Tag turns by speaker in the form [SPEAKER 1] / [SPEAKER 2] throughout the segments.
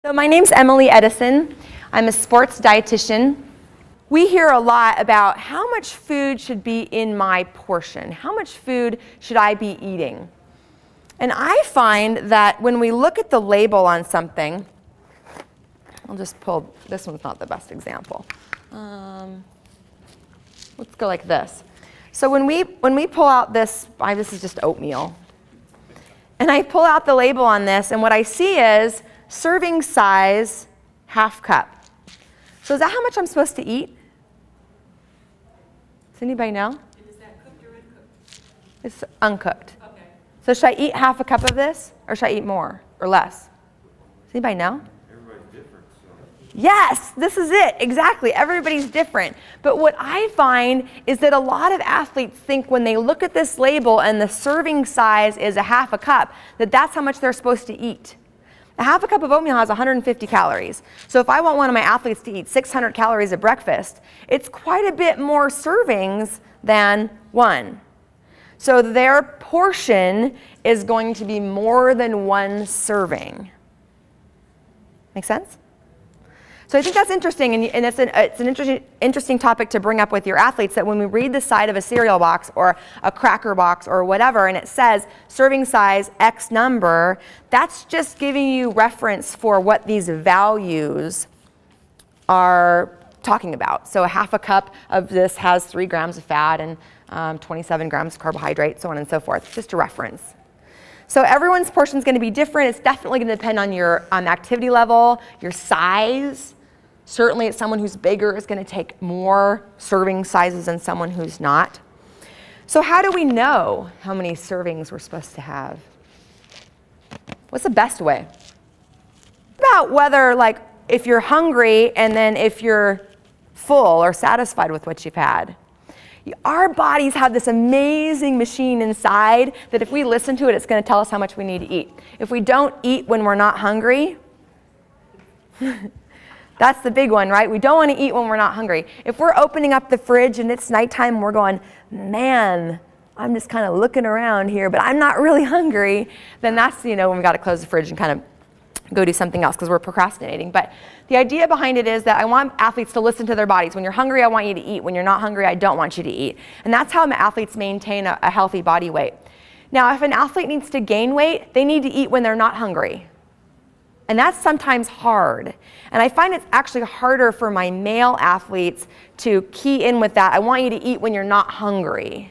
[SPEAKER 1] So my name's Emily Edison. I'm a sports dietitian. We hear a lot about how much food should be in my portion. How much food should I be eating? And I find that when we look at the label on something, I'll just pull, this one's not the best example. Let's go like this. So when we pull out this is just oatmeal. And I pull out the label on this, and what I see is serving size, half cup. So is that how much I'm supposed to eat? Does anybody know?
[SPEAKER 2] And is that cooked or uncooked?
[SPEAKER 1] It's uncooked.
[SPEAKER 2] Okay.
[SPEAKER 1] So should I eat half a cup of this, or should I eat more or less? Does anybody know?
[SPEAKER 3] Everybody's different, so.
[SPEAKER 1] Yes, this is it, exactly. Everybody's different. But what I find is that a lot of athletes think when they look at this label and the serving size is a half a cup, that that's how much they're supposed to eat. A half a cup of oatmeal has 150 calories. So if I want one of my athletes to eat 600 calories at breakfast, it's quite a bit more servings than one. So their portion is going to be more than one serving. Make sense? So I think that's interesting, and it's an interesting topic to bring up with your athletes, that when we read the side of a cereal box or a cracker box or whatever, and it says serving size X number, that's just giving you reference for what these values are talking about. So a half a cup of this has 3 grams of fat and 27 grams of carbohydrate, so on and so forth, just a reference. So everyone's portion is going to be different. It's definitely going to depend on your activity level, your size. Certainly, it's someone who's bigger is going to take more serving sizes than someone who's not. So how do we know how many servings we're supposed to have? What's the best way? About whether, like, if you're hungry and then if you're full or satisfied with what you've had. Our bodies have this amazing machine inside that if we listen to it, it's going to tell us how much we need to eat. If we don't eat when we're not hungry, that's the big one, right? We don't want to eat when we're not hungry. If we're opening up the fridge and it's nighttime and we're going, man, I'm just kind of looking around here, but I'm not really hungry, then that's, when we got to close the fridge and kind of go do something else because we're procrastinating. But the idea behind it is that I want athletes to listen to their bodies. When you're hungry, I want you to eat. When you're not hungry, I don't want you to eat. And that's how athletes maintain a healthy body weight. Now, if an athlete needs to gain weight, they need to eat when they're not hungry. And that's sometimes hard. And I find it's actually harder for my male athletes to key in with that. I want you to eat when you're not hungry.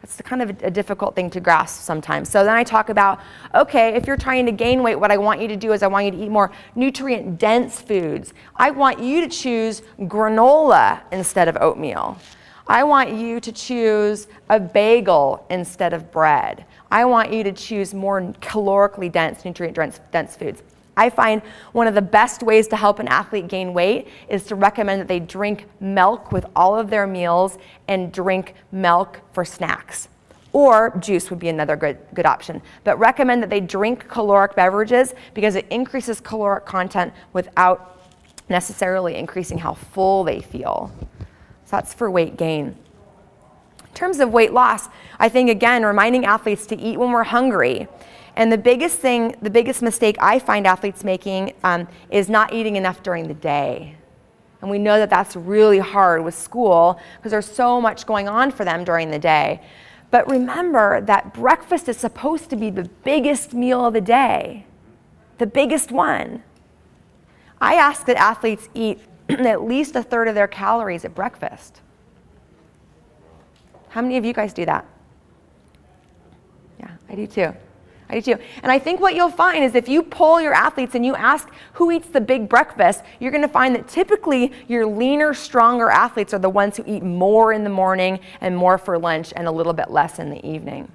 [SPEAKER 1] It's kind of a difficult thing to grasp sometimes. So then I talk about, okay, if you're trying to gain weight, what I want you to do is I want you to eat more nutrient-dense foods. I want you to choose granola instead of oatmeal. I want you to choose a bagel instead of bread. I want you to choose more calorically dense, nutrient-dense foods. I find one of the best ways to help an athlete gain weight is to recommend that they drink milk with all of their meals and drink milk for snacks. Or juice would be another good option. But recommend that they drink caloric beverages because it increases caloric content without necessarily increasing how full they feel. So that's for weight gain. In terms of weight loss, I think, again, reminding athletes to eat when we're hungry. And the biggest mistake I find athletes making is not eating enough during the day. And we know that that's really hard with school because there's so much going on for them during the day. But remember that breakfast is supposed to be the biggest meal of the day, the biggest one. I ask that athletes eat at least a third of their calories at breakfast. How many of you guys do that? Yeah, I do too. And I think what you'll find is if you poll your athletes and you ask who eats the big breakfast, you're going to find that typically your leaner, stronger athletes are the ones who eat more in the morning and more for lunch and a little bit less in the evening.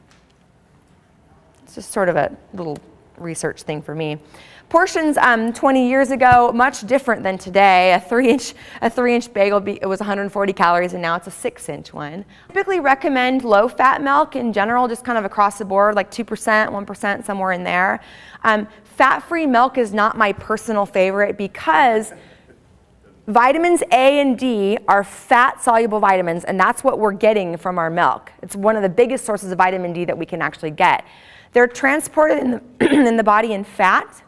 [SPEAKER 1] It's just sort of a little research thing for me. Portions 20 years ago, much different than today. A 3-inch bagel, it was 140 calories, and now it's a 6-inch one. I typically recommend low-fat milk in general, just kind of across the board, like 2%, 1%, somewhere in there. Fat-free milk is not my personal favorite because vitamins A and D are fat-soluble vitamins, and that's what we're getting from our milk. It's one of the biggest sources of vitamin D that we can actually get. They're transported in the body in fat.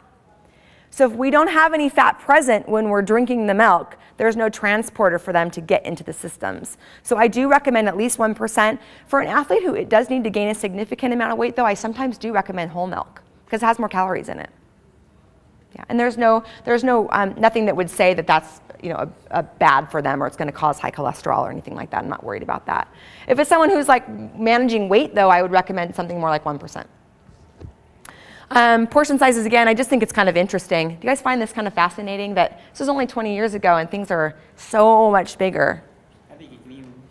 [SPEAKER 1] So if we don't have any fat present when we're drinking the milk, there's no transporter for them to get into the systems. So I do recommend at least 1%. For an athlete who it does need to gain a significant amount of weight, though, I sometimes do recommend whole milk because it has more calories in it. Yeah, and there's nothing that would say that that's a bad for them or it's going to cause high cholesterol or anything like that. I'm not worried about that. If it's someone who's like managing weight, though, I would recommend something more like 1%. Portion sizes, again, I just think it's kind of interesting. Do you guys find this kind of fascinating that this was only 20 years ago and things are so much bigger?